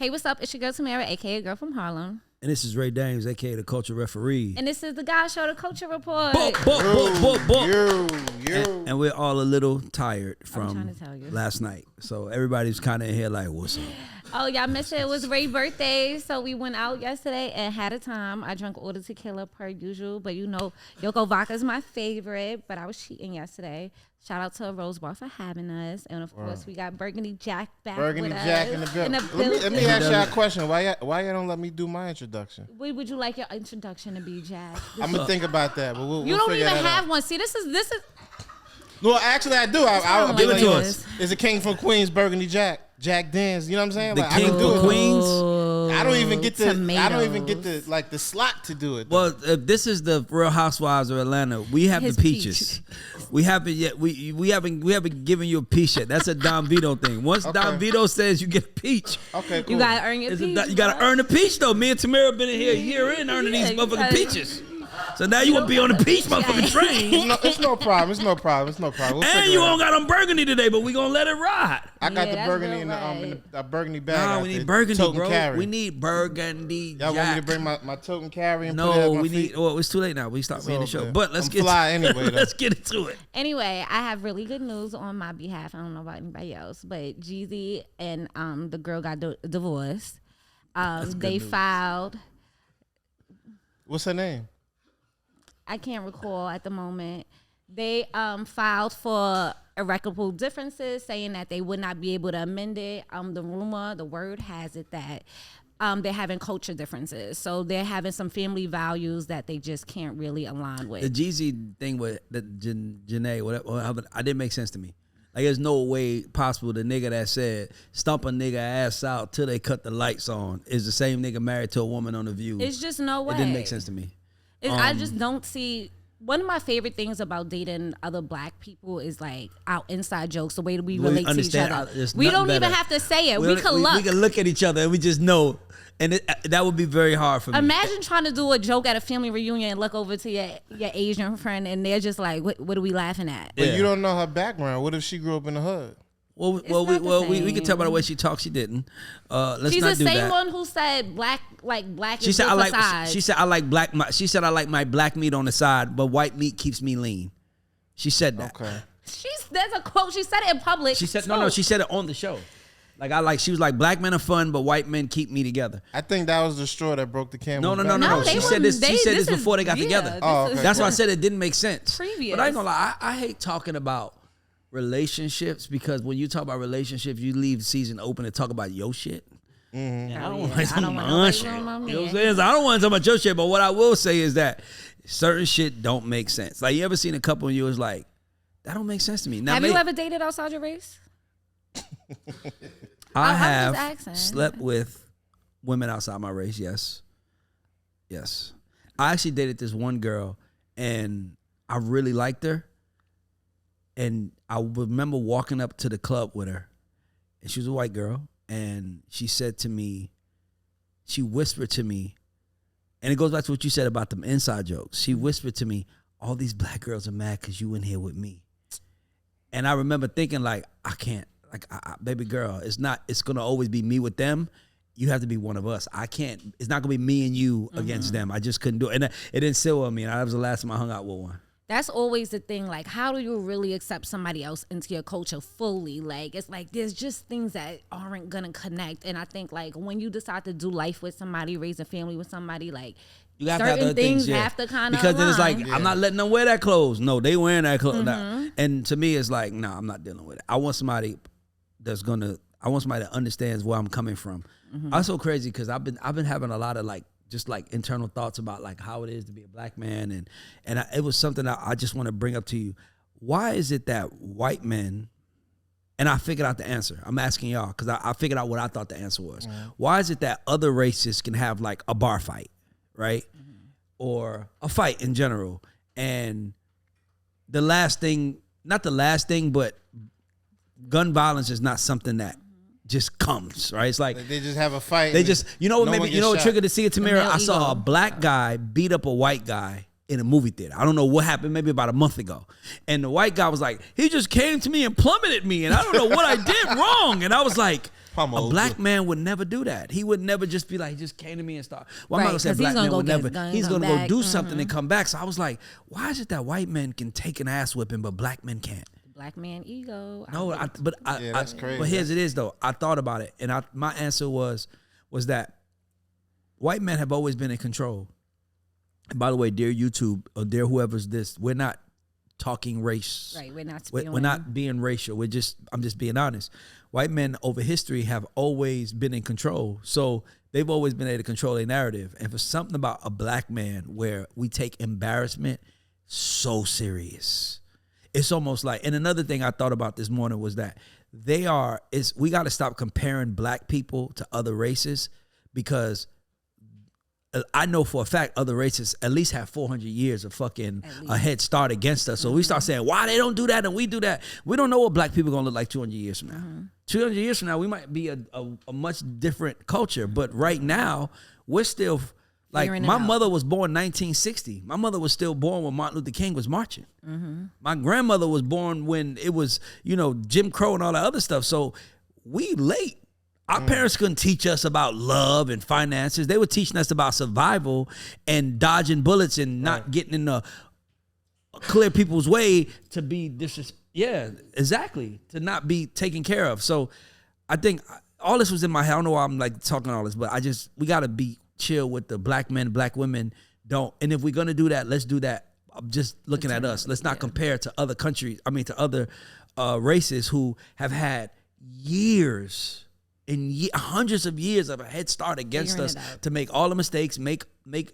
Hey, what's up? It's your girl Tamara, aka Girl from Harlem. And this is Ray Dames, aka the Culture Referee. And this is the Guy Show, the Culture Report. And we're all a little tired from tell you. last night. So everybody's kind of in here like, what's up? Oh, y'all missed it. It was Ray's birthday, so we went out yesterday and had a time. I drank all the tequila per usual, but you know, Yoko Vodka's my favorite, but I was cheating yesterday. Shout out to Rose Bar for having us. And of course, we got Burgundy Jack back Burgundy with Jack us. in the building. Let me ask y'all a question. Why y'all don't let me do my introduction? What would you like your introduction to be, Jack? I'm going to think about that, but we'll You don't figure even that have out. one. See, this is. Well, actually, I do. I'll Give it like, to us. It's a king from Queens, Burgundy Jack. Jack Dance. You know what I'm saying? The Like, king I can do for it. Queens? I don't even get the. I don't even get Tomatoes. the slot to do it. Though. Well, if this is the Real Housewives of Atlanta, we have His the peaches. We haven't yet. We haven't given you a peach yet. That's a Don Vito thing. Once Don Vito says you get a peach, Okay, cool. You gotta earn your peach. you gotta earn a peach though. Me and Tamara been in here a year in earning these you motherfucking gotta- peaches. So now you want to be on the peach motherfucking train. It's no problem. It's no problem. We'll And figure you it out. don't got on burgundy today, but we gonna let it ride. I got Yeah, the that's burgundy real in the right. a burgundy bag. Nah, out we there, need burgundy, tote and bro. carry. We need burgundy. Y'all want me to Jack. bring my tote and carry and put it at No, my we feet? need. Well, it's too late now. We start being the all show, good. but let's I'm get fly anyway, though. let's get into it. Anyway, I have really good news on my behalf. I don't know about anybody else, but Jeezy and the girl got divorced. They filed. What's her name? I can't recall at the moment. They filed for irreparable differences, saying that they would not be able to amend it. The word has it that they're having culture differences, so they're having some family values that they just can't really align with. The Jeezy thing with the Janae, whatever, it didn't make sense to me. Like, there's no way possible the nigga that said stomp a nigga ass out till they cut the lights on is the same nigga married to a woman on The View. It's just no way. It didn't make sense to me. I just don't see. One of my favorite things about dating other black people is like our inside jokes, the way that we relate to each other. We don't even have to say it. We can look. We can look at each other and we just know. And that would be very hard for me. Imagine trying to do a joke at a family reunion and look over to your Asian friend and they're just like, what are we laughing at? But Yeah. you don't know her background. What if she grew up in the hood? Well, not the we can tell by the same. way she talks. She didn't. Let's She's not the do same that. one who said black She is said good I for like. size. She said I like black. She said I like my black meat on the side, but white meat keeps me lean. She said that. Okay. There's a quote. She said it in public. She said too. no. She said it on the show. Like she was like, black men are fun, but white men keep me together. I think that was the straw that broke the camel's No. back. No, She they said this. wouldn't- She said this this is- before they got yeah, together. this Oh, is- okay. That's why I said it didn't make sense. Previous. But I ain't gonna lie. I hate talking about relationships because when you talk about relationships, you leave the season open to talk about your shit. And I don't want to talk about my shit. You know what I'm saying? So I don't want to talk about your shit. But what I will say is that certain shit don't make sense. Like, you ever seen a couple and you was like, that don't make sense to me. Now, Have you ever dated outside your race? I I'm just have asking. slept with women outside my race. Yes. I actually dated this one girl and I really liked her. And I remember walking up to the club with her and she was a white girl. And she said to me, she whispered to me, and it goes back to what you said about them inside jokes. She whispered to me, all these black girls are mad because you in here with me. And I remember thinking, like, I can't, like, baby girl, it's going to always be me with them. You have to be one of us. I can't, it's not going to be me and you against them. I just couldn't do it. And it didn't sit with me. And that was the last time I hung out with one. That's always the thing. Like, how do you really accept somebody else into your culture fully? Like, it's like there's just things that aren't gonna connect. And I think like when you decide to do life with somebody, raise a family with somebody, like You have to have certain other things yeah. have to kind of because then it's like align. I'm not letting them wear that clothes. No, they wearing that clothes. And to me, it's like, nah, I'm not dealing with it. I want somebody I want somebody that understands where I'm coming from. I'm so crazy because I've been having a lot of like just like internal thoughts about like how it is to be a black man, and it was something that I just want to bring up to you. Why is it that white men, and I figured out the answer. I'm asking y'all because I figured out what I thought the answer was. Why is it that other races can have like a bar fight, right? Or a fight in general, and not the last thing, but gun violence is not something that just comes, right? It's like They just have a fight. they just, you know what, no maybe one you know what gets triggered to see it, Tamara? male I saw ego. a black guy beat up a white guy in a movie theater. I don't know what happened, maybe about a month ago. And the white guy was like, he just came to me and plummeted me, and I don't know what I did wrong. And I was like, A black man would never do that. He would never just be like, he just came to me and start. Well, I'm not gonna say black man would never. He's gonna go do something and come back. So I was like, why is it that white men can take an ass whipping but black men can't? Black man ego. No, that's crazy. But here's it is though. I thought about it, and my answer was that white men have always been in control. And by the way, dear YouTube or dear whoever's this, we're not talking race. Right, we're not being racial. I'm just being honest. White men over history have always been in control. So they've always been able to control their narrative. And for something about a black man where we take embarrassment so serious, it's almost like, and another thing I thought about this morning was that we got to stop comparing black people to other races, because I know for a fact other races at least have 400 years of fucking a head start against us. So we start saying, why they don't do that and we do that. We don't know what black people are going to look like 200 years from now. 200 years from now, we might be a much different culture. But right now, we're still, like, my mother was born 1960. My mother was still born when Martin Luther King was marching. My grandmother was born when it was, Jim Crow and all that other stuff. So we late. Our parents couldn't teach us about love and finances. They were teaching us about survival and dodging bullets and not getting in the clear people's way to be Yeah, exactly. To not be taken care of. So I think all this was in my head. I don't know why I'm like talking all this, but we got to be chill with the black men, black women. And if we're going to do that, let's do that. I'm just looking at us. Let's not compare to other countries. I mean, to other races who have had years and hundreds of years of a head start against us to make all the mistakes, make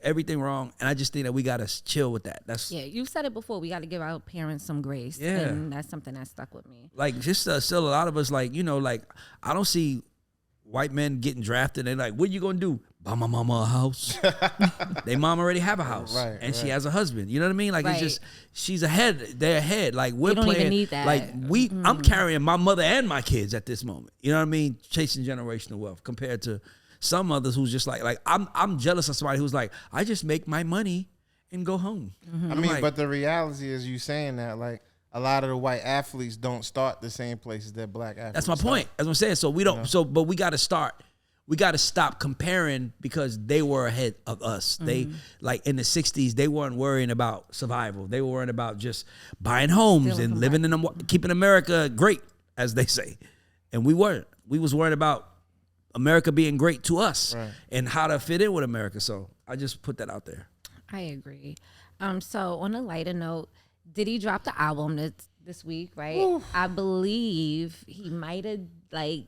everything wrong. And I just think that we got to chill with that. You've said it before. We got to give our parents some grace. Yeah. And that's something that stuck with me. Like, just still a lot of us, like, I don't see white men getting drafted and like, what you going to do? Buy my mama a house. They mom already have a house. Right, and she has a husband. You know what I mean? Like, it's just, she's ahead. They're ahead. Like, we're don't playing. even need that. Like, I'm carrying my mother and my kids at this moment. You know what I mean? Chasing generational wealth compared to some others who's just like I'm jealous of somebody who's like, I just make my money and go home. I mean, but the reality is, you saying that, like, a lot of the white athletes don't start the same places that black athletes That's my point. That's what I'm saying. So we don't, but we got to start. We got to stop comparing, because they were ahead of us. They, like, in the 60s, they weren't worrying about survival. They were worrying about just buying homes and living in them, keeping America great, as they say. And we weren't. We was worried about America being great to us and how to fit in with America. So I just put that out there. I agree. So on a lighter note, Diddy dropped the album this week, right? Ooh. I believe he might have, like,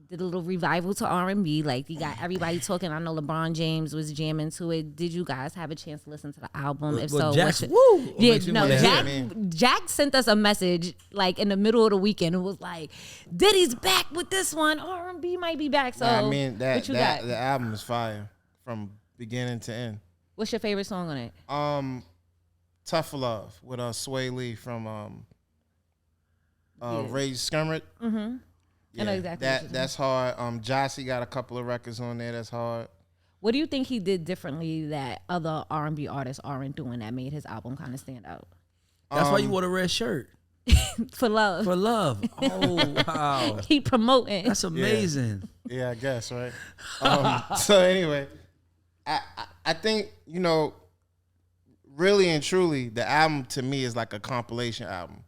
did a little revival to R&B. Like, he got everybody talking. I know LeBron James was jamming to it. Did you guys have a chance to listen to the album? If so, Jack sent us a message like in the middle of the weekend. It was like, Diddy's back with this one. R&B might be back. So I mean, the album is fire from beginning to end. What's your favorite song on it? Tough Love with Sway Lee from Ray Skirmit. Mm-hmm. Yeah, I know exactly. That's hard. Jossie got a couple of records on there. That's hard. What do you think he did differently that other R&B artists aren't doing that made his album kind of stand out? That's why you wore the red shirt. For love. For love. Oh, wow. He promoting. That's amazing. Yeah, I guess, right? So anyway, I think, really and truly, the album to me is like a compilation album.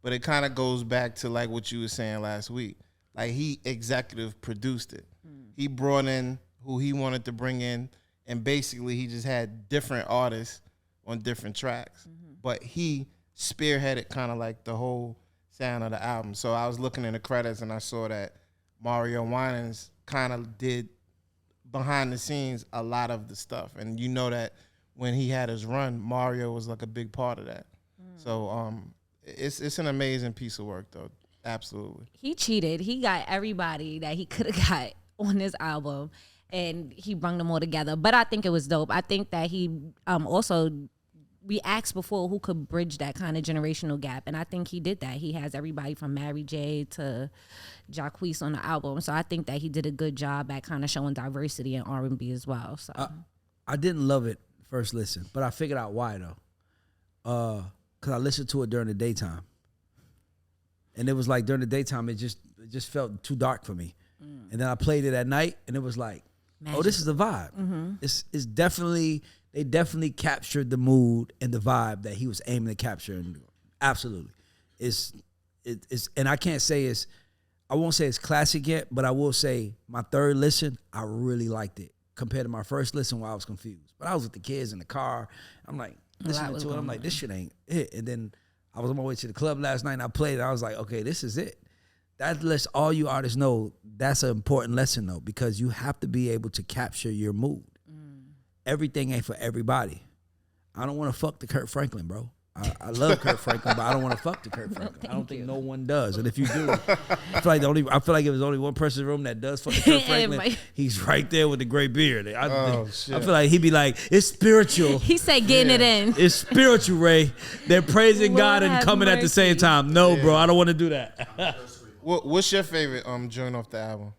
But it kind of goes back to like what you were saying last week. Like, he executive produced it. He brought in who he wanted to bring in, and basically he just had different artists on different tracks. But he spearheaded kind of like the whole sound of the album. So I was looking in the credits and I saw that Mario Winans kind of did behind the scenes a lot of the stuff. And you know that when he had his run, Mario was like a big part of that. So it's an amazing piece of work, though. Absolutely. He cheated. He got everybody that he could have got on this album, and he brought them all together. But I think it was dope. I think that he also, we asked before who could bridge that kind of generational gap, and I think he did that. He has everybody from Mary J to Jacquees on the album, so I think that he did a good job at kind of showing diversity in R&B as well. So I didn't love it first listen, but I figured out why though. Because I listened to it during the daytime. And it was like during the daytime, it just felt too dark for me. And then I played it at night, and it was like, oh, this is the vibe. It's definitely, they definitely captured the mood and the vibe that he was aiming to capture. And absolutely. It's, and I can't say I won't say it's classic yet, but I will say my third listen, I really liked it compared to my first listen where I was confused. But I was with the kids in the car. I'm like, listening to it. I'm like, this shit ain't it. And then I was on my way to the club last night and I played it. I was like, okay, this is it. That lets all you artists know that's an important lesson though, because you have to be able to capture your mood. Everything ain't for everybody. I don't want to fuck the Kurt Franklin, bro. I love Kurt Franklin, but I don't want to fuck the Kurt Franklin. I don't think no one does. And if you do, I feel like if there's only one person in the room that does fuck the Kurt Franklin, he's right there with the gray beard. I feel like he'd be like, it's spiritual. He said getting it in. It's spiritual, Ray. They're praising God and coming at the same time. No, bro, I don't want to do that. What's your favorite joint off the album?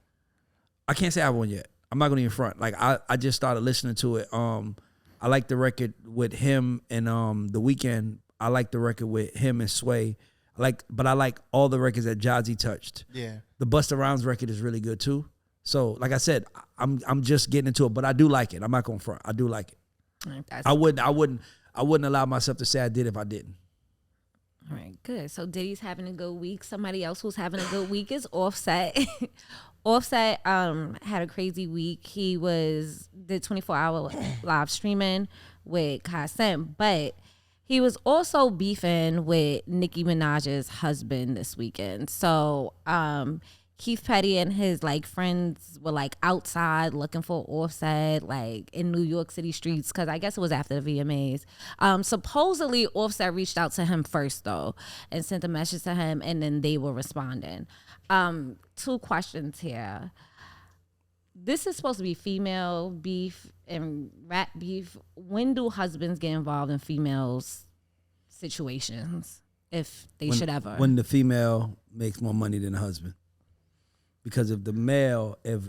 I can't say I have one yet. I'm not gonna even front. Like I just started listening to it. I like the record with him and The Weeknd. I like the record with him and Sway. But I like all the records that Jazzy touched. Yeah. The Busta Rhymes record is really good too. So like I said, I'm just getting into it, but I do like it. I'm not gonna front. I do like it. I wouldn't allow myself to say I did if I didn't. All right, good. So Diddy's having a good week. Somebody else who's having a good week is Offset. Offset had a crazy week. He did 24-hour live streaming with Consent, but he was also beefing with Nicki Minaj's husband this weekend. So Keith Petty and his friends were outside looking for Offset in New York City streets, because I guess it was after the VMAs. Supposedly Offset reached out to him first though and sent a message to him, and then they were responding. Two questions here. This is supposed to be female beef and rap beef. When do husbands get involved in females' situations, if they should ever? When the female makes more money than the husband. Because if the male, if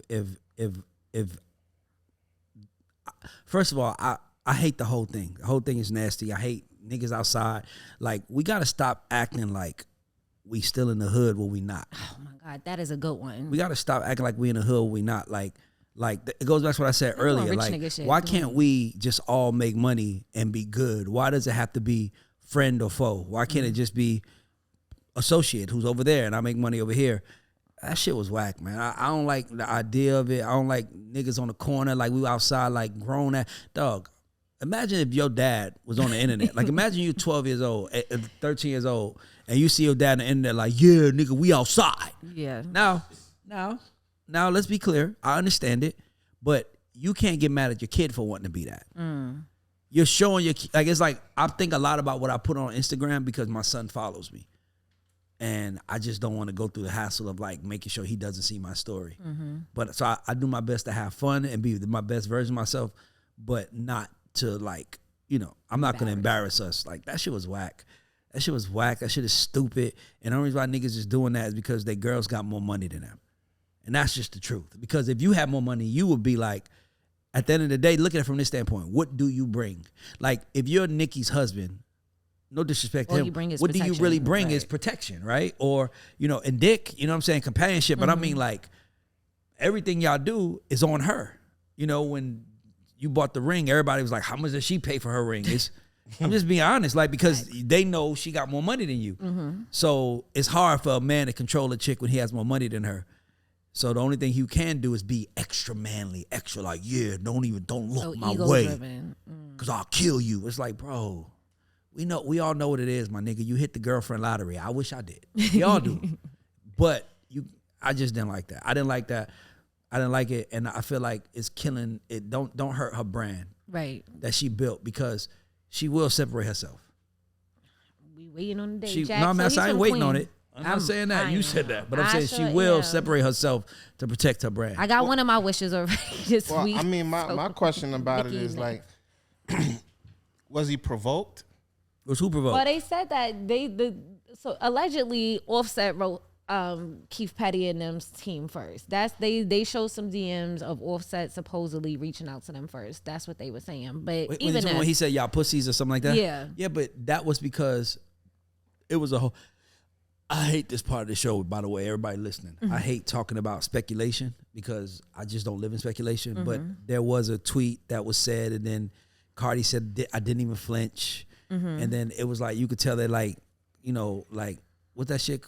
first of all, I hate the whole thing. The whole thing is nasty. I hate niggas outside. We got to stop acting like we still in the hood where we not. Oh my God, that is a good one. We got to stop acting like we in the hood where we not. It goes back to what I said earlier. Why can't we just all make money and be good? Why does it have to be friend or foe? Why can't it just be associate who's over there and I make money over here? That shit was whack, man. I don't like the idea of it. I don't like niggas on the corner we outside grown at. Dog, imagine if your dad was on the internet. Imagine you 12 years old, 13 years old, and you see your dad on the internet yeah, nigga, we outside. Yeah. Now, let's be clear. I understand it, but you can't get mad at your kid for wanting to be that. You're showing your it's I think a lot about what I put on Instagram because my son follows me. And I just don't want to go through the hassle of making sure he doesn't see my story. But so I do my best to have fun and be my best version of myself, but not to I'm not going to embarrass us. That shit was whack. That shit was whack. That shit is stupid. And the only reason why niggas is doing that is because their girls got more money than them. And that's just the truth. Because if you had more money, you would be at the end of the day, look at it from this standpoint. What do you bring? If you're Nicki's husband, no disrespect to him, what do you really bring is protection, right? Or, and dick, you know what I'm saying, companionship. But I mean, everything y'all do is on her. When you bought the ring, everybody was like, how much does she pay for her ring? I'm just being honest, because they know she got more money than you. So it's hard for a man to control a chick when he has more money than her. So the only thing you can do is be extra manly, extra don't look my way, because I'll kill you. It's bro, we all know what it is, my nigga. You hit the girlfriend lottery. I wish I did. Y'all do. But I just didn't like that. I didn't like that. I didn't like it, and I feel like it's killing it. Don't hurt her brand, right? That she built, because she will separate herself. We waiting on the day. Jack, I ain't waiting on it. I'm not saying that. You said that. But I'm saying she will separate herself to protect her brand. I got one of my wishes already this week. I mean, my question about it is was he provoked? Was who provoked? Well, they said that so allegedly Offset wrote Keith Petty and them's team first. They showed some DMs of Offset supposedly reaching out to them first. That's what they were saying. But when he said y'all pussies or something like that? Yeah. Yeah, but that was because it was a whole... I hate this part of the show, by the way, everybody listening. I hate talking about speculation because I just don't live in speculation. But there was a tweet that was said, and then Cardi said, I didn't even flinch. And then it was like, you could tell that, like, you know, like, what's that shit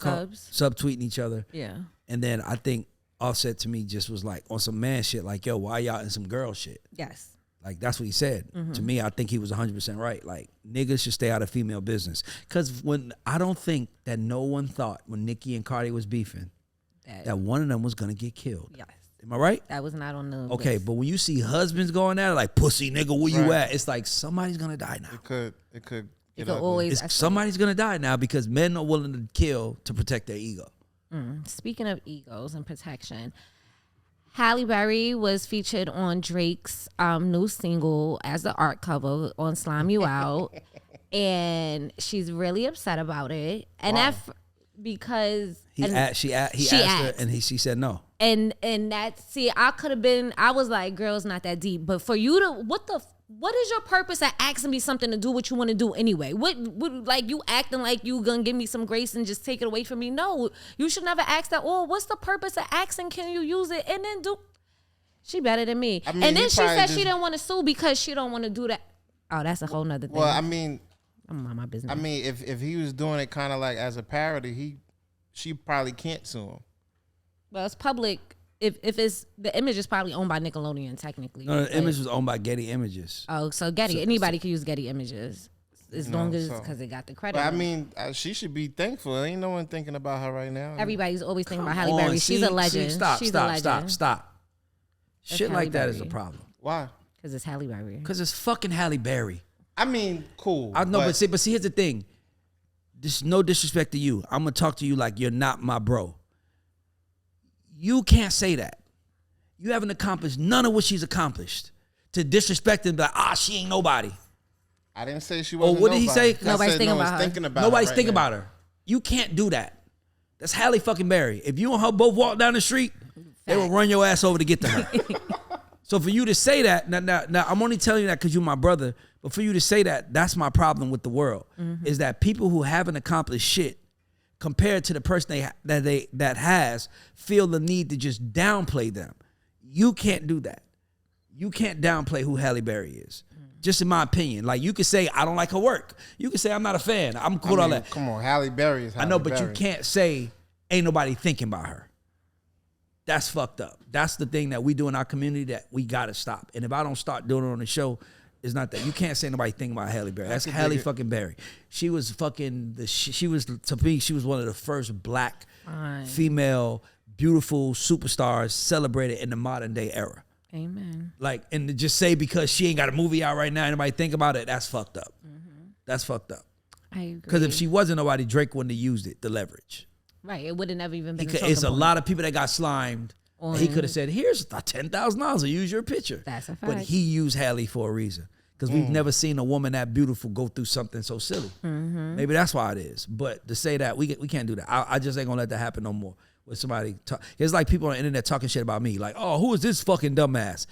called? Subtweeting each other. Yeah. And then I think Offset to me just was like on some man shit, like, yo, why y'all in some girl shit? Yes. Like, that's what he said. To me, I think he was 100% right. Like, niggas should stay out of female business. Because I don't think that no one thought when Nicki and Cardi was beefing that one of them was going to get killed. Yes. Am I right? That was not on the Okay, list. but when you see husbands going at it, like, pussy nigga, where you at? It's like, somebody's going to die now. It could always Somebody's going to die now because men are willing to kill to protect their ego. Speaking of egos and protection, Halle Berry was featured on Drake's new single as the art cover on Slime You Out. And she's really upset about it. And because He asked her and she said no. And that, see, I was like, girl, it's not that deep. But for you to, what is your purpose at asking me something to do what you want to do anyway? What like, you acting like you gonna give me some grace and just take it away from me? No, you should never ask that. Oh, what's the purpose of asking? Can you use it? And then she better than me. I mean, and then she said she didn't want to sue because she don't want to do that. Oh, that's a whole nother thing. Well, I mean, I'm on my business. I mean, if he was doing it kind of like as a parody, she probably can't sue him. Well, it's public. If it's the image is probably owned by Nickelodeon technically. No, the image was owned by Getty Images. Oh, so Getty, anybody can use Getty Images as long as because they got the credit. But I mean, she should be thankful. Ain't no one thinking about her right now. Everybody's always thinking about Halle Berry. She's a legend. Stop. Shit Halle like that is Berry. a problem. Why? Because it's Halle Berry. Because it's fucking Halle Berry. I mean, cool. I know, but see, here's the thing. This no disrespect to you. I'm gonna talk to you like you're not my bro. You can't say that. You haven't accomplished none of what she's accomplished. To disrespect and be like, she ain't nobody. I didn't say she wasn't. What did he say? Nobody's thinking about her. Nobody's thinking about her. You can't do that. That's Halle fucking Berry. If you and her both walk down the street, they will run your ass over to get to her. So for you to say that, now I'm only telling you that because you're my brother, but for you to say that, that's my problem with the world, is that people who haven't accomplished shit compared to the person that has feel the need to just downplay them. You can't do that. You can't downplay who Halle Berry is. Just in my opinion. Like, you could say, I don't like her work. You could say, I'm not a fan. I'm cool with all that. Come on, Halle Berry is Halle I know, but Berry. you can't say, ain't nobody thinking about her. That's fucked up. That's the thing that we do in our community that we got to stop. And if I don't start doing it on the show, it's not that. You can't say nobody thinking about Halle Berry. That's Halle fucking Berry. She was fucking, to me, she was one of the first black female beautiful superstars celebrated in the modern day era. Amen. Like, and to just say because she ain't got a movie out right now, anybody think about it, that's fucked up. That's fucked up. I agree. Because if she wasn't nobody, Drake wouldn't have used it, the leverage. Right, it would have never even been. It's a lot of people that got slimed. He could have said, here's $10,000 to use your picture. That's a fact. But he used Halle for a reason. Because we've never seen a woman that beautiful go through something so silly. Maybe that's why it is. But to say that, we can't do that. I just ain't going to let that happen no more. With somebody talk. It's like people on the internet talking shit about me. Like, oh, who is this fucking dumbass?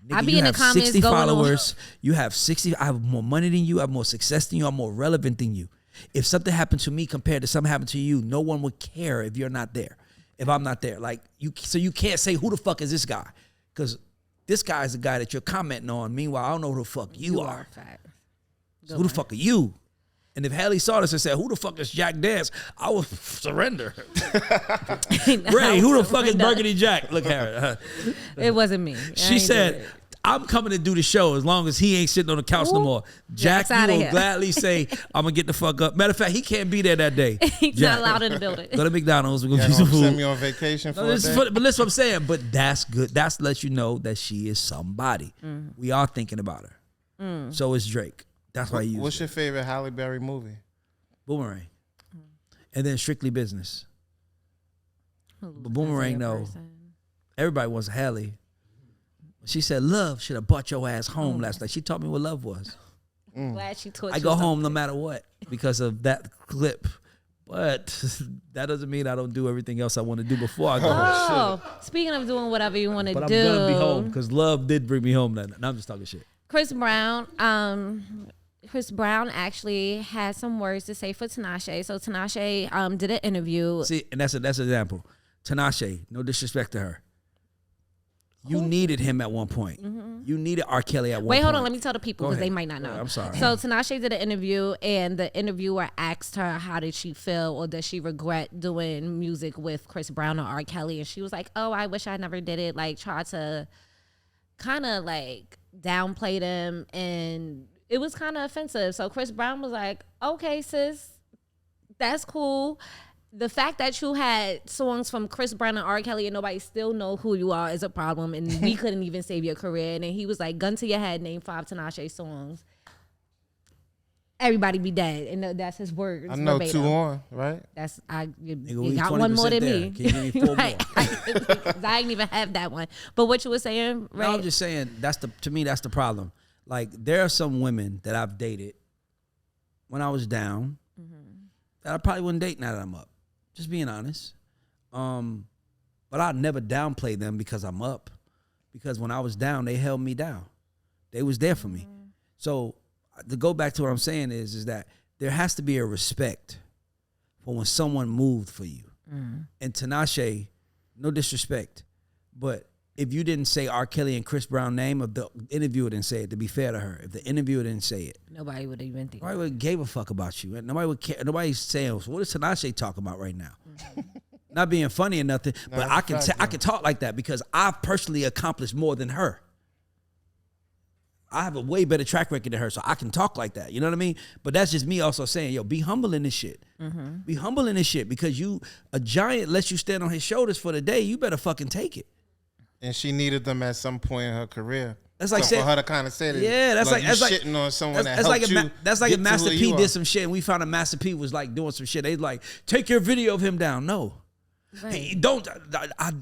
Nigga, I be in the comments 60 going followers. You have 60. I have more money than you. I have more success than you. I'm more relevant than you. If something happened to me compared to something happened to you, no one would care if you're not there. If I'm not there. Like, so you can't say, who the fuck is this guy? Because this guy is the guy that you're commenting on. Meanwhile, I don't know who the fuck you are. So who the fuck are you? And if Halle saw this and said, who the fuck is Jack Dance? I would surrender. Ray, who the fuck is Burgundy Jack? Look at her. It wasn't me. She said, I'm coming to do the show as long as he ain't sitting on the couch no more. Jack, you will gladly say, I'm going to get the fuck up. Matter of fact, he can't be there that day. He's not allowed in the building. Go to McDonald's. We're going to get some food. Send me on vacation for a day. But listen what I'm saying. But that's good. That's lets you know that she is somebody. We are thinking about her. So is Drake. That's why you use What's your favorite Halle Berry movie? Boomerang. And then Strictly Business. But Boomerang, though, everybody wants Halle. She said, love should have brought your ass home last night. She taught me what love was. Glad she taught you. I go home no matter what because of that clip. But that doesn't mean I don't do everything else I want to do before I go home. Speaking of doing whatever you want to do. But I'm going to be home because love did bring me home that night. Now I'm just talking shit. Chris Brown, Chris Brown actually had some words to say for Tinashe. So Tinashe did an interview. See, and that's an example. Tinashe, no disrespect to her. You needed him at one point. Mm-hmm. You needed R. Kelly at one point. Wait, hold on. Let me tell the people because they might not know. I'm sorry. So Tinashe did an interview, and the interviewer asked her how did she feel or does she regret doing music with Chris Brown or R. Kelly, and she was like, "Oh, I wish I never did it." Like, try to kind of like downplay them, and it was kind of offensive. So Chris Brown was like, "Okay, sis, that's cool. The fact that you had songs from Chris Brown and R. Kelly and nobody still know who you are is a problem, and we couldn't even save your career." And then he was like, "Gun to your head, name 5 Tinashe songs. Everybody be dead." And that's his words. I know verbatim. 2 on, right? You got one more than me. Can you give me 4 right. more? I didn't even have that one. But what you were saying, right? No, I'm just saying to me that's the problem. Like, there are some women that I've dated when I was down that I probably wouldn't date now that I'm up. Just being honest. But I'd never downplay them because I'm up. Because when I was down, they held me down. They was there for me. So to go back to what I'm saying is that there has to be a respect for when someone moved for you. And Tinashe, no disrespect, but if you didn't say R. Kelly and Chris Brown name, if the interviewer didn't say it, to be fair to her, if the interviewer didn't say it, nobody would even think. Nobody would gave a fuck about you. And nobody would care. Nobody's saying, "What does Tinashe talk about right now?" Not being funny or nothing, but I can talk like that because I've personally accomplished more than her. I have a way better track record than her, so I can talk like that. You know what I mean? But that's just me also saying, yo, be humble in this shit. Be humble in this shit because a giant lets you stand on his shoulders for the day. You better fucking take it. And she needed them at some point in her career. That's like so for her to kind of say that. Yeah, that's like shitting on someone that's helped you. That's like if Master P did some shit and we found a Master P was like doing some shit. They'd like, take your video of him down. No, right. Hey, don't.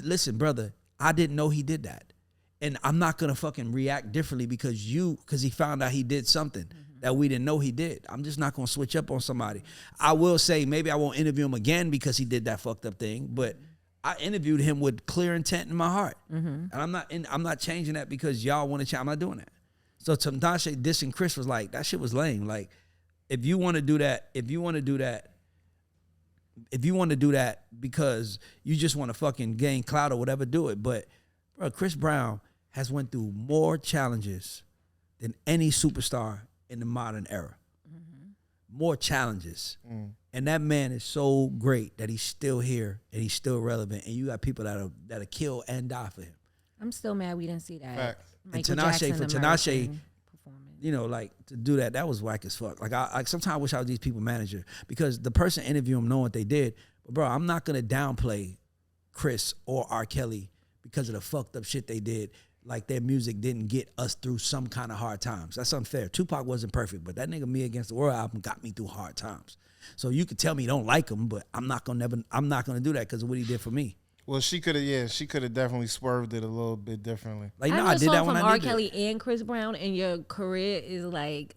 Listen, brother. I didn't know he did that, and I'm not gonna fucking react differently because he found out he did something that we didn't know he did. I'm just not gonna switch up on somebody. I will say maybe I won't interview him again because he did that fucked up thing, but I interviewed him with clear intent in my heart, and I'm not changing that because y'all want to change. I'm not doing that. So Tinashe dissing Chris was like, that shit was lame. Like, if you want to do that because you just want to fucking gain clout or whatever, do it. But bro, Chris Brown has went through more challenges than any superstar in the modern era. More challenges. And that man is so great that he's still here and he's still relevant. And you got people that'll kill and die for him. I'm still mad we didn't see that. Facts. And Tinashe, you know, like to do that was whack as fuck. Like sometimes I wish I was these people manager because the person interviewing them knowing what they did. But bro, I'm not gonna downplay Chris or R. Kelly because of the fucked up shit they did. Like their music didn't get us through some kind of hard times. That's unfair. Tupac wasn't perfect, but that nigga Me Against the World album got me through hard times. So you could tell me you don't like him, but I'm not gonna do that because of what he did for me. Well, she could have definitely swerved it a little bit differently. Like, no, I did that when I from R. needed Kelly it. and Chris Brown, and your career is like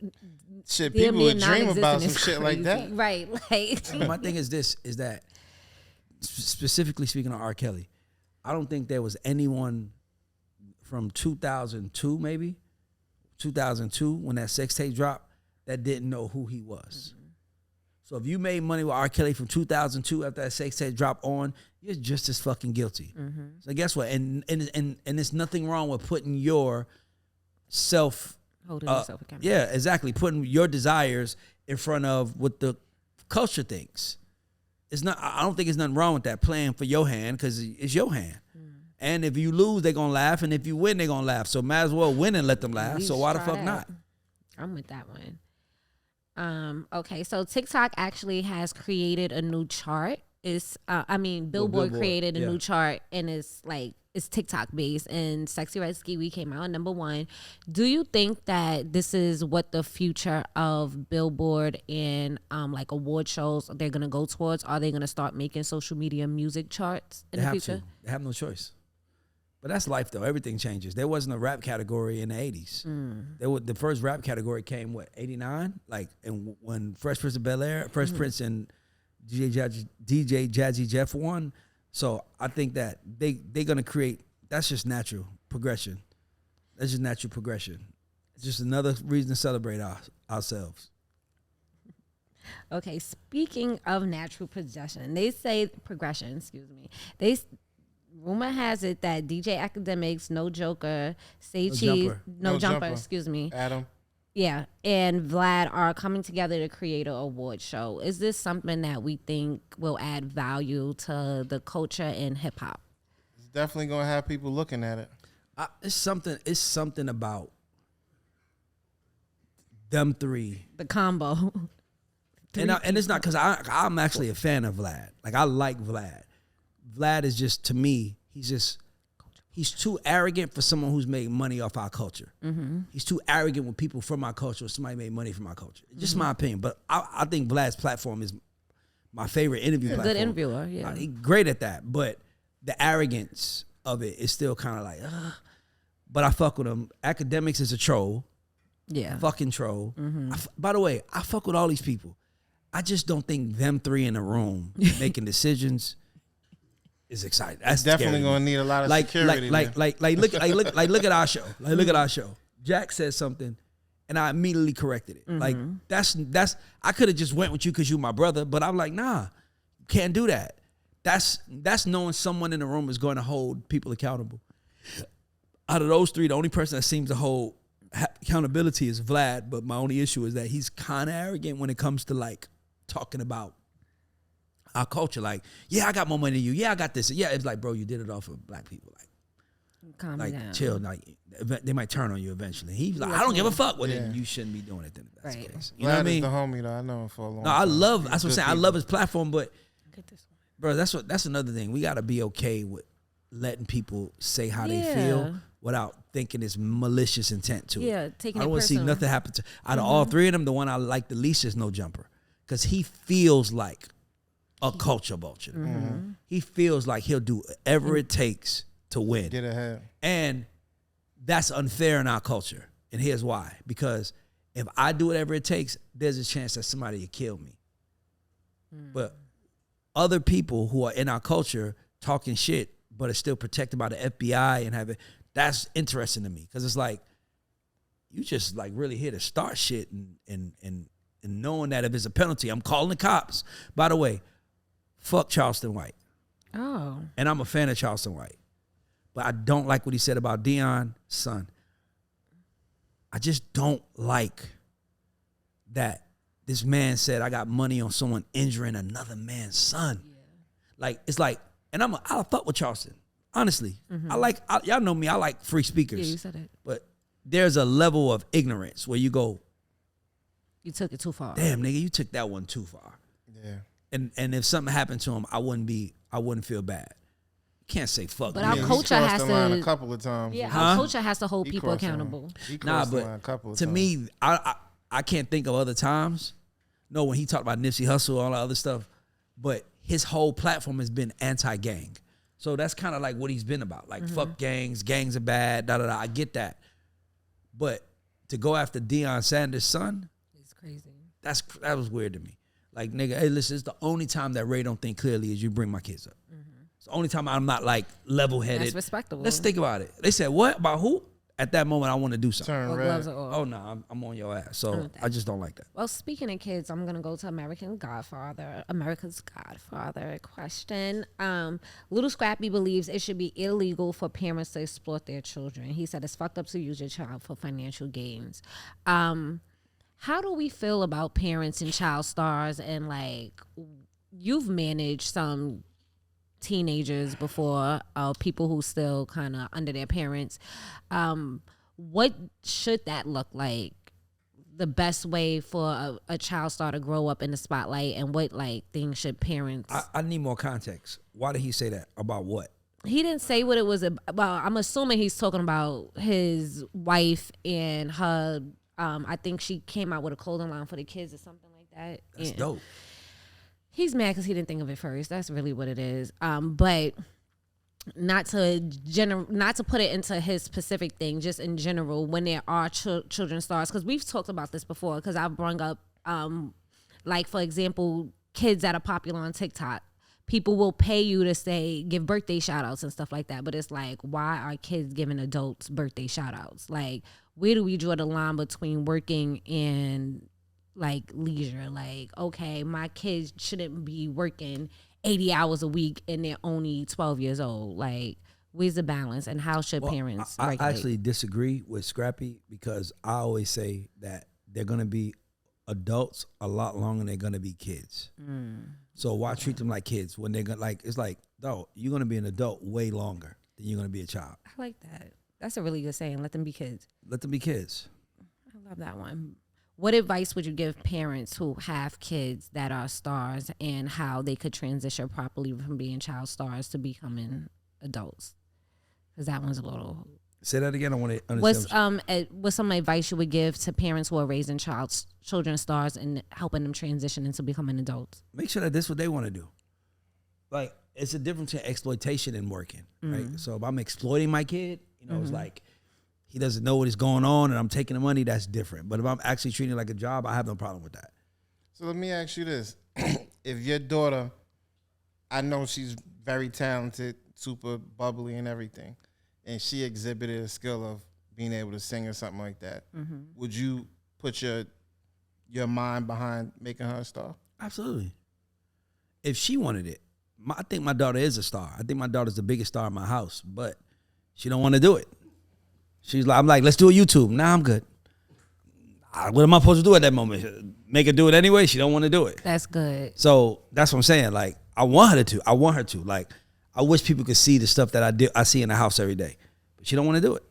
Shit, people would dream about some shit like that. Right. Like My thing is this, is that specifically speaking of R. Kelly, I don't think there was anyone from 2002 maybe, 2002 when that sex tape dropped that didn't know who he was. So if you made money with R. Kelly from 2002 after that sex tape dropped on, you're just as fucking guilty. So guess what? And there's nothing wrong with putting your self holding yourself accountable. Yeah, exactly. Putting your desires in front of what the culture thinks. It's not. I don't think there's nothing wrong with that, playing for your hand because it's your hand. And if you lose, they're gonna laugh, and if you win, they're gonna laugh. So might as well win and let them laugh. So why the fuck not? I'm with that one. Okay, so TikTok actually has created a new chart. Billboard created a new chart, and it's TikTok based, and Sexy Red Ski came out #1. Do you think that this is what the future of Billboard and like award shows they're gonna go towards? Are they gonna start making social media music charts in the future? They have no choice. But that's life, though. Everything changes. There wasn't a rap category in the 80s. The first rap category came, 89? Like, and when Fresh Prince of Bel-Air, Fresh Prince and DJ Jazzy Jeff won. So I think that they're going to create, that's just natural progression. That's just natural progression. Just another reason to celebrate ourselves. Okay, speaking of natural progression, rumor has it that DJ Academics, No Joker, Say Cheese, No Jumper, excuse me. Adam. Yeah, and Vlad are coming together to create an award show. Is this something that we think will add value to the culture in hip hop? It's definitely gonna have people looking at it. It's something about them three. The combo. And it's not because I'm actually a fan of Vlad. Like, I like Vlad. Vlad is just, to me, he's too arrogant for someone who's made money off our culture. Mm-hmm. He's too arrogant with people from our culture or somebody made money from our culture. Just my opinion. But I think Vlad's platform is my favorite interview platform. Good interviewer, yeah. He's great at that. But the arrogance of it is still kind of like, but I fuck with him. Academics is a troll. Yeah. Fucking troll. Mm-hmm. By the way, I fuck with all these people. I just don't think them three in a room making decisions is exciting. That's definitely gonna need a lot of security. Look at our show. Look at our show. Jack said something, and I immediately corrected it. Mm-hmm. Like that's I could have just went with you because you're my brother, but I'm like, nah, you can't do that. That's knowing someone in the room is going to hold people accountable. Out of those three, the only person that seems to hold accountability is Vlad. But my only issue is that he's kind of arrogant when it comes to like talking about our culture. Like, yeah, I got more money than you. Yeah, I got this. Yeah, it's like, bro, you did it all for black people. Like, calm down. Chill. Like, they might turn on you eventually. He's like, I don't give a fuck. Well, then you shouldn't be doing it. Then if that's the case. You know what I mean? Vlad is the homie though. I know him for a long time. No, I love. That's what I'm saying. I love his platform, but Get this bro, that's another thing. We got to be okay with letting people say how they feel without thinking it's malicious intent to it. Yeah, taking it I don't want to see nothing happen to. Out of all three of them, the one I like the least is No Jumper, because he feels like a culture vulture. Mm-hmm. He feels like he'll do whatever it takes to win. Get ahead. And that's unfair in our culture. And here's why. Because if I do whatever it takes, there's a chance that somebody will kill me. But other people who are in our culture talking shit but are still protected by the FBI and have it, that's interesting to me. Because it's like, you just like really here to start shit and knowing that if it's a penalty, I'm calling the cops. By the way, fuck Charleston White. Oh. And I'm a fan of Charleston White. But I don't like what he said about Deion's son. I just don't like that this man said, I got money on someone injuring another man's son. Yeah. Like, it's like, and I fuck with Charleston. Honestly. Mm-hmm. Y'all know me, I like free speakers. Yeah, you said it. But there's a level of ignorance where you go, you took it too far. Damn, nigga, you took that one too far. Yeah. And if something happened to him, I wouldn't feel bad. You can't say fuck. But our culture has to a couple of times. Yeah, our culture has to hold people accountable. Nah, but to me, I can't think of other times. No, when he talked about Nipsey Hussle, all that other stuff, but his whole platform has been anti-gang. So that's kind of like what he's been about. Like, fuck gangs are bad, da-da-da. I get that. But to go after Deion Sanders' son, it's crazy. That was weird to me. Like, nigga, hey, listen, it's the only time that Ray don't think clearly is you bring my kids up. It's the only time I'm not, like, level-headed. That's respectable. Let's think about it. They said, what? About who? At that moment, I want to do something. Turn red. Oh, no, I'm on your ass. So I just don't like that. Well, speaking of kids, I'm going to go to America's Godfather question. Little Scrappy believes it should be illegal for parents to exploit their children. He said it's fucked up to use your child for financial gains. How do we feel about parents and child stars? And, like, you've managed some teenagers before, people who still kind of under their parents. What should that look like? The best way for a child star to grow up in the spotlight, and what like things should parents? I need more context. Why did he say that? About what? He didn't say what it was about. I'm assuming he's talking about his wife and her. I think she came out with a clothing line for the kids or something like that. That's dope. He's mad because he didn't think of it first. That's really what it is. But not to put it into his specific thing, just in general, when there are children stars, because we've talked about this before, because I've brought up, like, for example, kids that are popular on TikTok. People will pay you to give birthday shout outs and stuff like that. But it's like, why are kids giving adults birthday shout outs? Like, where do we draw the line between working and like leisure? Like, okay, my kids shouldn't be working 80 hours a week and they're only 12 years old. Like, where's the balance, and how should parents I regulate? actually disagree with Scrappy, because I always say that they're going to be adults a lot longer than they're going to be kids. So why treat them like kids when they're going to, like, it's like, no, you're going to be an adult way longer than you're going to be a child. I like that. That's a really good saying. Let them be kids. Let them be kids. I love that one. What advice would you give parents who have kids that are stars, and how they could transition properly from being child stars to becoming adults? Because that one's a little. Say that again. I want to understand. What's some advice you would give to parents who are raising children stars and helping them transition into becoming adults? Make sure that this is what they want to do. Like, it's a difference in exploitation and working, right? So if I'm exploiting my kid, it's like he doesn't know what is going on and I'm taking the money, that's different. But if I'm actually treating it like a job, I have no problem with that. So let me ask you this. If your daughter, I know she's very talented, super bubbly and everything, and she exhibited a skill of being able to sing or something like that, would you put your mind behind making her a star? Absolutely. If she wanted it. I think my daughter is a star. I think my daughter's the biggest star in my house, but she don't want to do it. She's like, I'm like, let's do a YouTube. Nah, I'm good. What am I supposed to do at that moment? Make her do it anyway? She don't want to do it. That's good. So that's what I'm saying. Like, I want her to. I want her to. Like, I wish people could see the stuff that I see in the house every day. But she don't want to do it.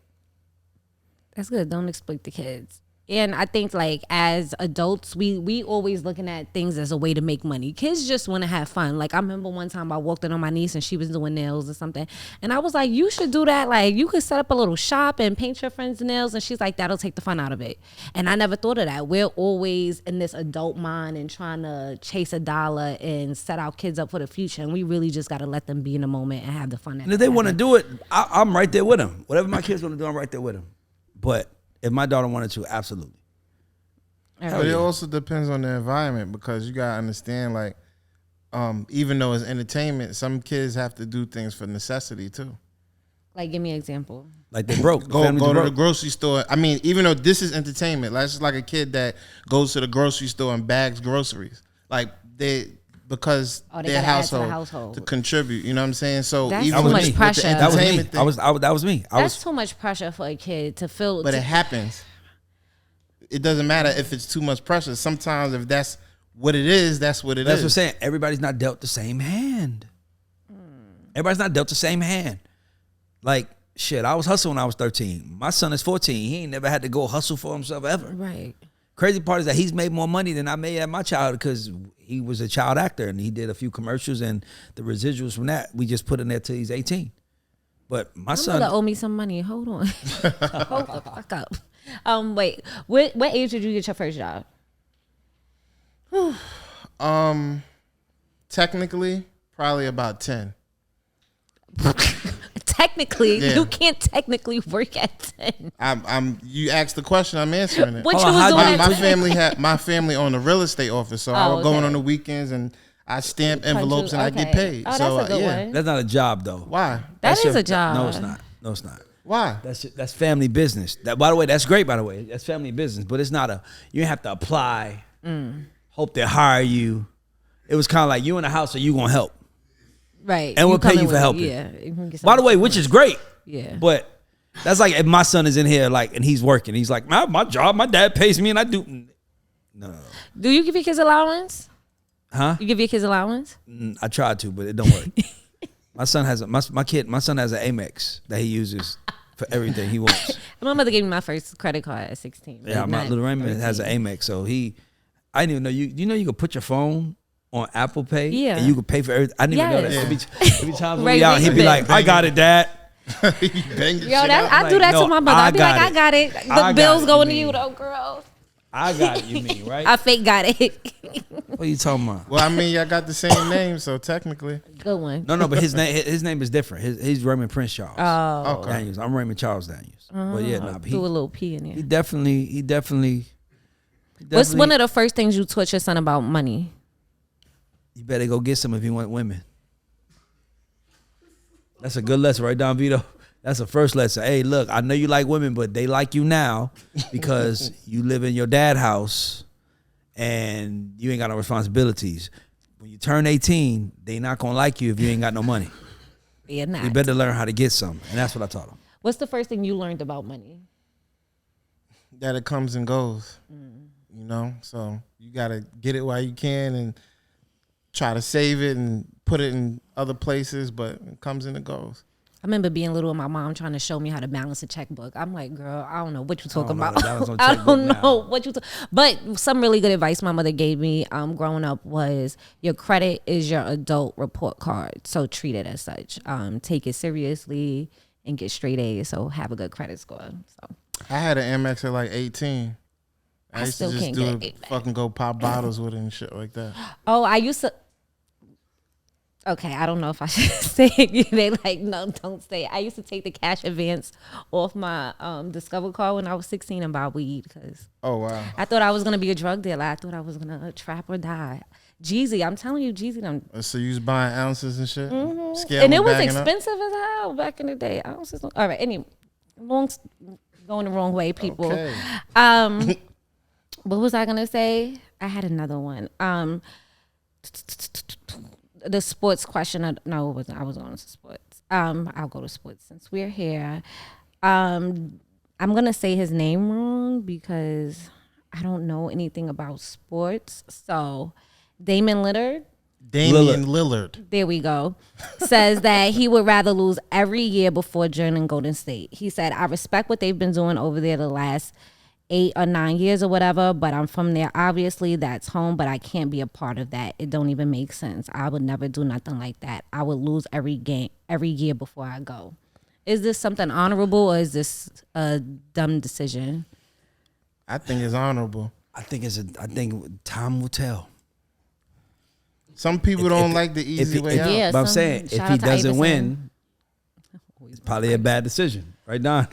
That's good. Don't exploit the kids. And I think, like, as adults, we always looking at things as a way to make money. Kids just want to have fun. Like, I remember one time I walked in on my niece and she was doing nails or something. And I was like, you should do that. Like, you could set up a little shop and paint your friends' nails. And she's like, that'll take the fun out of it. And I never thought of that. We're always in this adult mind and trying to chase a dollar and set our kids up for the future. And we really just got to let them be in the moment and have the fun. And if they want to do it, I'm right there with them. Whatever my kids want to do, I'm right there with them. But if my daughter wanted to, absolutely. But it also depends on the environment, because you gotta understand, like, even though it's entertainment, some kids have to do things for necessity too. Like, give me an example. Like, they broke. Go to the grocery store. I mean, even though this is entertainment, like, it's just like a kid that goes to the grocery store and bags groceries. Like, because their household to contribute. You know what I'm saying? So that's even too much pressure. That was me. That was me. That's too much pressure for a kid to feel. But it happens. It doesn't matter if it's too much pressure. Sometimes if that's what it is, that's what it is. That's what I'm saying. Everybody's not dealt the same hand. Everybody's not dealt the same hand. Like, shit, I was hustling when I was 13. My son is 14. He ain't never had to go hustle for himself ever. Right. Crazy part is that he's made more money than I made at my child, because he was a child actor and he did a few commercials, and the residuals from that, we just put in there till he's 18. But my son owe me some money. Hold on. Hold the fuck up. Wait. What age did you get your first job? Technically, probably about 10. Technically, Yeah. you can't technically work at 10. You asked the question, I'm answering it. What you was doing at 10? My family owned a real estate office, so I would go in on the weekends and I stamp envelopes and I get paid. Oh, so that's a good one. That's not a job though. Why? That is a job. No, it's not. No, it's not. Why? That's family business. That, by the way, that's great. By the way, that's family business. But it's not a. You have to apply. Hope they hire you. It was kind of like, you in the house, so you gonna help, Right. and we'll pay you for helping. Yeah. By the way, which is great. Yeah. But that's like if my son is in here, like, and he's working. He's like, my job. My dad pays me, and I do. No. Do you give your kids allowance? Huh? You give your kids allowance? I tried to, but it don't work. My son has my son has an Amex that he uses for everything he wants. My mother gave me my first credit card at 16. Yeah, my little Raymond has an Amex, so I didn't even know you could put your phone on Apple Pay, yeah, and you could pay for everything. I didn't even know that. Yeah. Every time we out, he'd be like, "I got it, Dad." Yo, I do that to my mother. I'd be like, I got it. The bill's going to you, though, girl. I got it, you mean, right? I fake got it. What are you talking about? Well, I mean, y'all got the same name, so technically. Good one. No, but his name is different. He's Raymond Prince Charles. Oh, Okay. Daniels. I'm Raymond Charles Daniels. But yeah, do a little P in there. He definitely. What's one of the first things you taught your son about money? You better go get some if you want women. That's a good lesson, right, Don Vito? That's the first lesson. Hey, look, I know you like women, but they like you now because you live in your dad's house and you ain't got no responsibilities. When you turn 18, they not gonna like you if you ain't got no money. You're not. You better learn how to get some, and that's what I taught them. What's the first thing you learned about money? That it comes and goes. You know, so you gotta get it while you can and try to save it and put it in other places, but it comes and it goes. I remember being little and my mom trying to show me how to balance a checkbook. I'm like, girl, I don't know what you talking about. I don't know what you But some really good advice my mother gave me growing up was your credit is your adult report card. So treat it as such. Take it seriously and get straight A's. So have a good credit score. So I had an Amex at like 18. I used still to just can't do get it, it fucking go pop bottles with it and shit like that. Oh, I used to. Okay, I don't know if I should say it. They like, no, don't say it. I used to take the cash advance off my Discover card when I was 16 and buy weed because Oh, wow. I thought I was going to be a drug dealer. I thought I was going to trap or die. Jeezy, I'm telling you, Jeezy done. So you was buying ounces and shit? And it was expensive as hell back in the day. Ounces. All right, going the wrong way, people. Okay. What was I going to say? I had another one. The sports question. No, it wasn't. I was on sports. I'll go to sports since we're here. I'm gonna say his name wrong because I don't know anything about sports. So, Damian Lillard. Lillard. There we go. Says that he would rather lose every year before joining Golden State. He said, "I respect what they've been doing over there the last 8 or 9 years or whatever, but I'm from there. Obviously, that's home, but I can't be a part of that. It don't even make sense. I would never do nothing like that. I would lose every year before I go." Is this something honorable or is this a dumb decision? I think it's honorable. I think time will tell. Some people don't like the easy way out. Yeah, but I'm saying if he doesn't win, it's probably a bad decision, right, Don?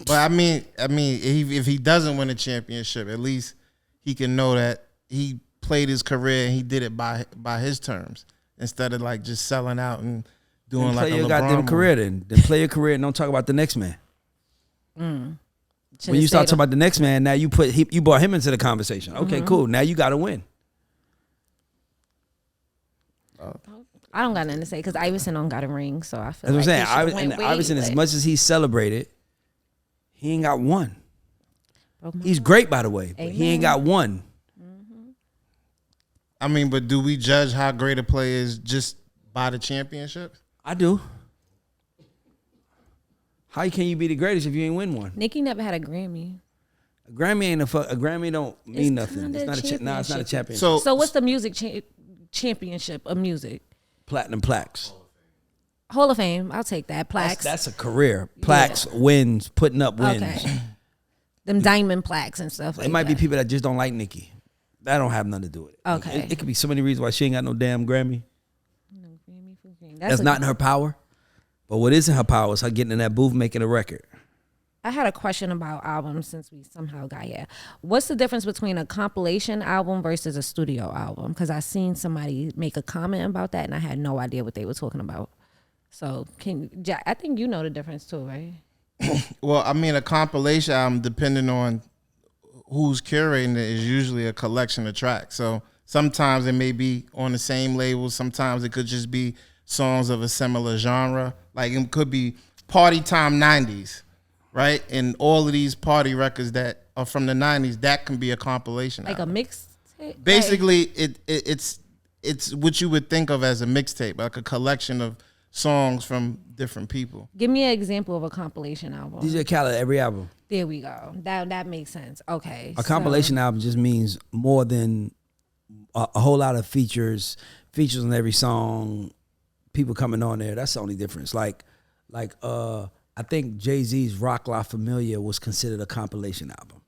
But I mean, if he doesn't win a championship, at least he can know that he played his career and he did it by his terms instead of like just selling out and doing like a LeBron. Play your goddamn career, then play your career and don't talk about the next man. When you start talking about the next man, now you brought him into the conversation. Okay, cool. Now you got to win. I don't got nothing to say because Iverson don't got a ring, so I feel that's like what I'm saying. Iverson, as much as he celebrated, he ain't got one. He's great, by the way, but he ain't got one. I mean, but do we judge how great a player is just by the championships? I do. How can you be the greatest if you ain't win one? Nicki never had a Grammy. A Grammy ain't a Grammy don't mean nothing. It's not it's not a championship. So what's the music championship of music? Platinum plaques. Hall of Fame, I'll take that. Plaques. That's a career. Plaques, wins, putting up wins. Okay. Them diamond plaques and stuff like that. It might be people that just don't like Nicki. That don't have nothing to do with it. Okay. It could be so many reasons why she ain't got no damn Grammy. That's not in her power. But what is in her power is her getting in that booth making a record. I had a question about albums since we somehow got here. What's the difference between a compilation album versus a studio album? Because I seen somebody make a comment about that and I had no idea what they were talking about. So I think you know the difference too, right? Well, I mean, a compilation album, depending on who's curating it, is usually a collection of tracks. So sometimes it may be on the same label. Sometimes it could just be songs of a similar genre. Like it could be Party Time 90s, right? And all of these party records that are from the 90s, that can be a compilation like album. A mixtape? Basically, it's what you would think of as a mixtape, like a collection of songs from different people. Give me an example of a compilation album. DJ Khaled, every album. There we go. That makes sense. Okay. A compilation album just means more than a whole lot of features on every song, people coming on there. That's the only difference. Like I think Jay-Z's Rock La Familia was considered a compilation album.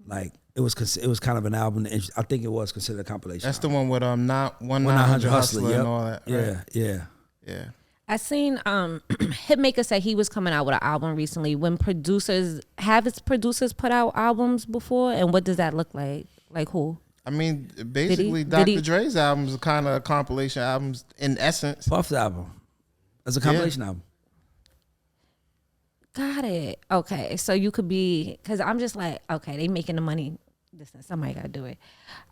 Like it was kind of an album. I think it was considered a compilation. That's album. the one with not 100 Hustler and all that. Right? Yeah. I seen Hitmaker say he was coming out with an album recently. When producers put out albums before, and what does that look like? Like who? I mean, basically, Dr. Dre's albums are kind of compilation albums in essence. Puff's album, as a compilation album. Got it. Okay, so you could be, because I'm just like, okay, they making the money. Listen, somebody got to do it.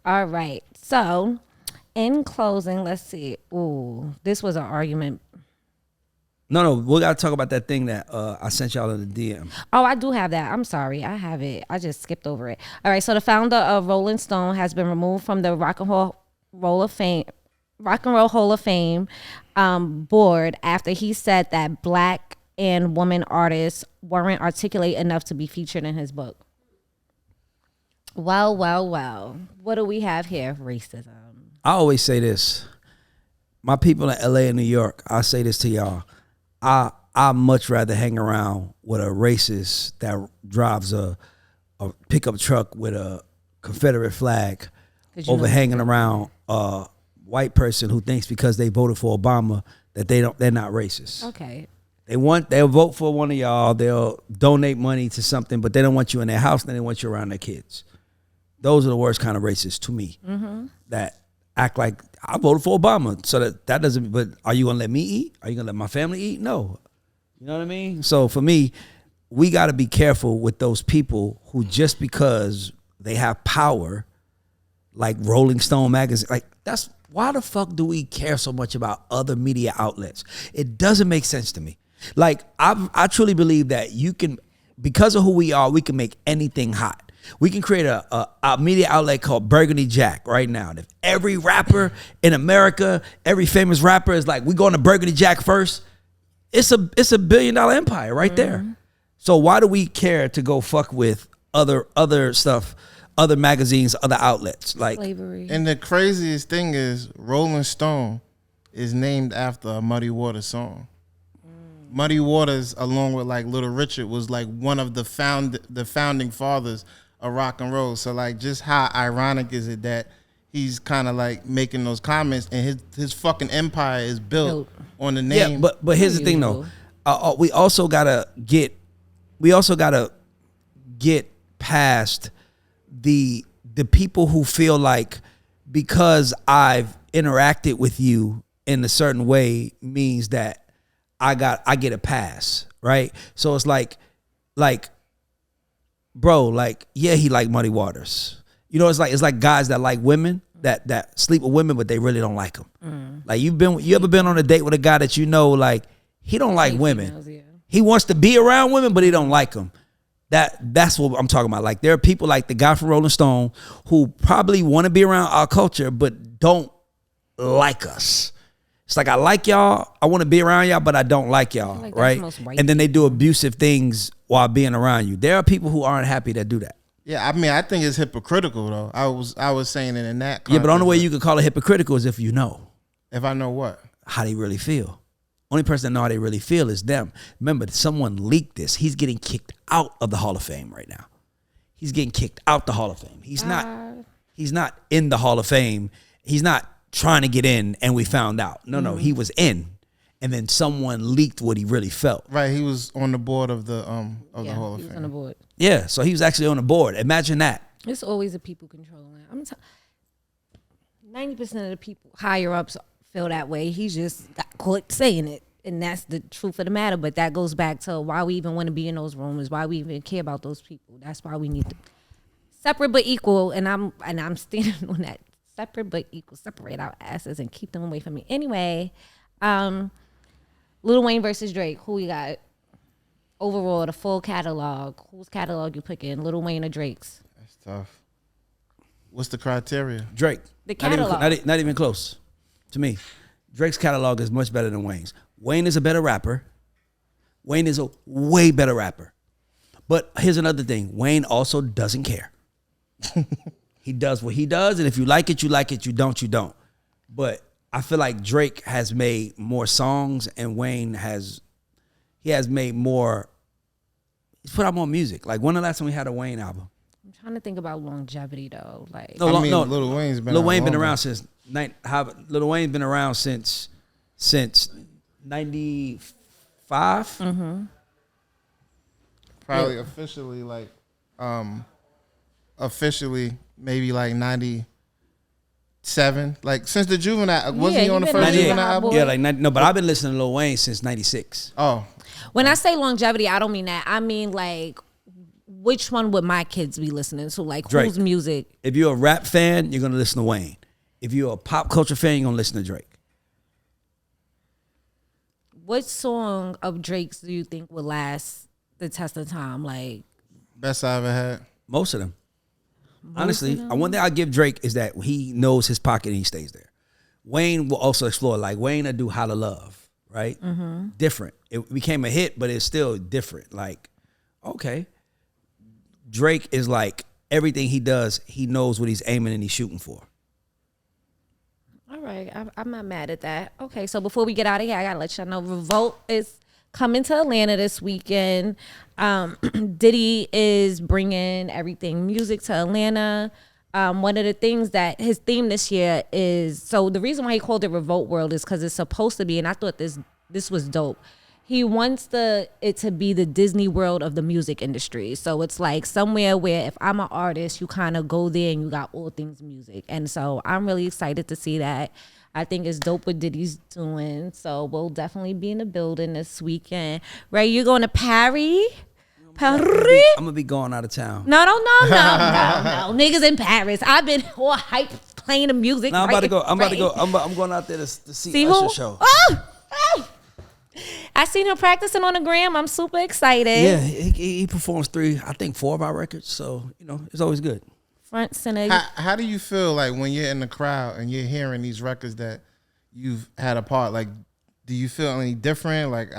All right. So, in closing, let's see. Ooh, this was an argument. No, we gotta talk about that thing that I sent y'all in the DM. Oh, I do have that. I'm sorry. I have it. I just skipped over it. All right. So the founder of Rolling Stone has been removed from the Rock and Roll Hall of Fame board after he said that black and woman artists weren't articulate enough to be featured in his book. Well. What do we have here? Racism. I always say this. My people in LA and New York, I say this to y'all. I much rather hang around with a racist that drives a pickup truck with a Confederate flag over hanging around a white person who thinks because they voted for Obama that they're not racist. Okay. They'll vote for one of y'all, they'll donate money to something, but they don't want you in their house and they want you around their kids. Those are the worst kind of racists to me. Mm-hmm. That act like I voted for Obama, so that doesn't. But are you gonna let me eat? Are you gonna let my family eat? No, you know what I mean. So for me, we got to be careful with those people who just because they have power, like Rolling Stone magazine, like that's why the fuck do we care so much about other media outlets? It doesn't make sense to me. Like I truly believe that you can, because of who we are, we can make anything hot. We can create a media outlet called Burgundy Jack right now. And if every rapper in America, every famous rapper is like, we going to Burgundy Jack first, it's a $1 billion empire right there. So why do we care to go fuck with other stuff, other magazines, other outlets? Like Slavery. And the craziest thing is Rolling Stone is named after a Muddy Waters song. Muddy Waters, along with like Little Richard, was like one of the founding fathers of rock and roll. So like, just how ironic is it that he's kind of like making those comments and his fucking empire is built on the name. Yeah, but here's the thing though, we also gotta get past the people who feel like because I've interacted with you in a certain way means that I get a pass, right? So it's like, bro, like, yeah, he like Muddy Waters. You know, it's like guys that like women that sleep with women, but they really don't like them. Like you ever been on a date with a guy that you know, like he don't like women. Females, yeah. He wants to be around women, but he don't like them. That's what I'm talking about. Like there are people like the guy from Rolling Stone who probably want to be around our culture, but don't like us. It's like, I like y'all, I want to be around y'all, but I don't like y'all, like right? And then they do abusive things while being around you. There are people who aren't happy that do that. Yeah, I mean, I think it's hypocritical though. I was saying it in that context. Yeah, but the only way you could call it hypocritical is if you know. If I know what? How they really feel. Only person that know how they really feel is them. Remember, someone leaked this. He's getting kicked out of the Hall of Fame right now. He's getting kicked out the Hall of Fame. He's not in the Hall of Fame. He's not trying to get in and we found out. No, he was in. And then someone leaked what he really felt. Right, he was on the board of the Hall of Fame. He was on the board. Yeah, so he was actually on the board. Imagine that. It's always the people controlling it. 90% of the people higher ups feel that way. He just got caught saying it. And that's the truth of the matter. But that goes back to why we even want to be in those rooms, why we even care about those people. That's why we need to separate but equal. And I'm standing on that. Separate but equal. Separate our asses and keep them away from me. Anyway, Lil Wayne versus Drake. Who we got? Overall, the full catalog. Whose catalog you picking? Lil Wayne or Drake's? That's tough. What's the criteria? Drake. The catalog. Not even close to me. Drake's catalog is much better than Wayne's. Wayne is a better rapper. Wayne is a way better rapper. But here's another thing. Wayne also doesn't care. He does what he does, and if you like it, you like it. You don't, you don't. But I feel like Drake has made more songs, and Wayne has made more. He's put out more music. Like when the last time we had a Wayne album? I'm trying to think about longevity though. Like Lil Wayne's been. Lil Wayne been around since Lil Wayne's been around since 95. Mm-hmm. Probably officially like maybe like Like since the Juvenile, wasn't Yeah, he on he the been first on Juvenile Juvenile album? Boy. Yeah, like no, but I've been listening to Lil Wayne since '96. Oh, When I say longevity, I don't mean that. I mean like, which one would my kids be listening to? Like, Drake. whose music? If you're a rap fan, you're gonna listen to Wayne. If you're a pop culture fan, you're gonna listen to Drake. What song of Drake's do you think will last the test of time? Like, best I ever had. Most of them. Honestly, one thing I give Drake is that he knows his pocket and he stays there. Wayne will also explore. Like Wayne will do How to Love, right? Different. It became a hit, but it's still different. Like, okay. Drake is like everything he does, he knows what he's aiming and he's shooting for. all right, I'm not mad at that. Okay, so before we get out of here, I gotta let y'all know Revolt is coming to Atlanta this weekend. Diddy is bringing everything music to Atlanta. One of the things that his theme this year is, so the reason why he called it Revolt World is because it's supposed to be, and I thought this was dope. He wants it to be the Disney World of the music industry. So it's like somewhere where if I'm an artist, you kind of go there and you got all things music. And so I'm really excited to see that. I think it's dope what Diddy's doing. So we'll definitely be in the building this weekend. Ray, you going to Paris? Paris? I'm gonna be going out of town. No. Niggas in Paris. I've been all hyped playing the music. No, I'm about to go. I'm going out there to see Usher who? show. Oh! I seen him practicing on the gram. I'm super excited. Yeah, he performs 4 of our records. So, it's always good. Front center. How do you feel like when you're in the crowd and you're hearing these records that you've had a part? Like, do you feel any different? Like,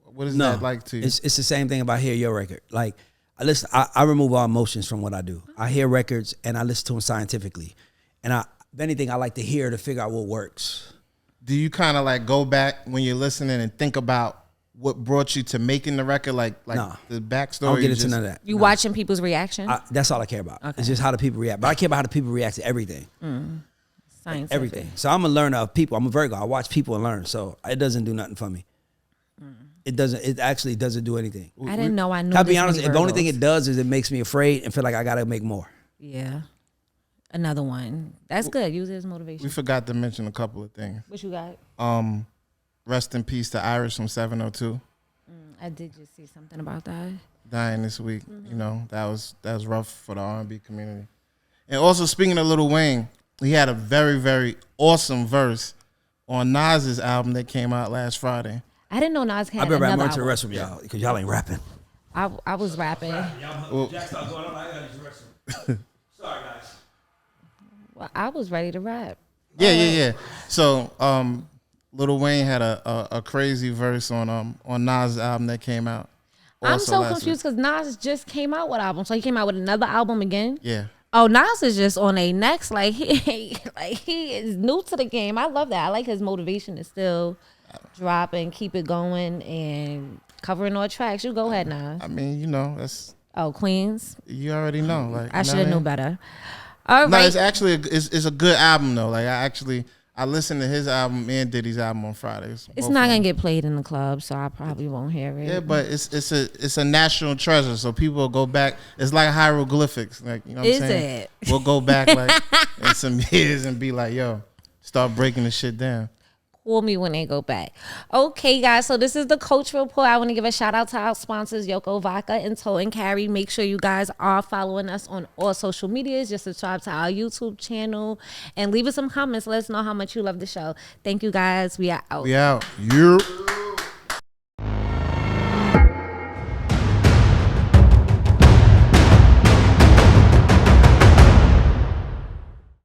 what is that like to you? It's the same thing if I hear your record. Like, I remove all emotions from what I do. I hear records and I listen to them scientifically. And if anything, I like to hear to figure out what works. Do you kind of like go back when you're listening and think about what brought you to making the record, like the backstory? I don't get into none of that. You watching people's reaction? That's all I care about. Okay. It's just how the people react. But I care about how the people react to everything. Science. Everything. So I'm a learner of people. I'm a Virgo. I watch people and learn. So it doesn't do nothing for me. It doesn't. It actually doesn't do anything. I didn't know I knew. I'll be honest. The only thing it does is it makes me afraid and feel like I got to make more. Yeah. Another one. That's good. Use it as motivation. We forgot to mention a couple of things. What you got? Rest in peace to Iris from 702. I did just see something about that. Dying this week. That was rough for the R&B community. And also, speaking of Lil Wayne, he had a very, very awesome verse on Nas's album that came out last Friday. I didn't know Nas had I'll be right back. I'm another going to the album. restroom, y'all, because y'all ain't rapping. I was rapping. Sorry, guys. Well, I was ready to rap. Yeah. So, Lil Wayne had a crazy verse on Nas' album that came out. I'm so confused because Nas just came out with an album. So he came out with another album again? Yeah. Oh, Nas is just on a next. Like he is new to the game. I love that. I like his motivation to still drop and keep it going and covering all tracks. You go ahead, Nas. I mean, that's. Oh, Queens. You already know. Like I should have known better. All No, right. it's actually it's a good album though. Like I listened to his album and Diddy's album on Fridays. It's not gonna get played in the club, so I probably won't hear it. Yeah, but it's a national treasure, so people will go back. It's like hieroglyphics, like what I'm saying. It? We'll go back like in some years and be like, yo, start breaking the shit down. Call me when they go back. Okay, guys. So this is the Coach Report. I want to give a shout out to our sponsors, Yoko Vodka and Tow and Carry. Make sure you guys are following us on all social medias. Just subscribe to our YouTube channel and leave us some comments. Let us know how much you love the show. Thank you, guys. We are out. We out. Yeah.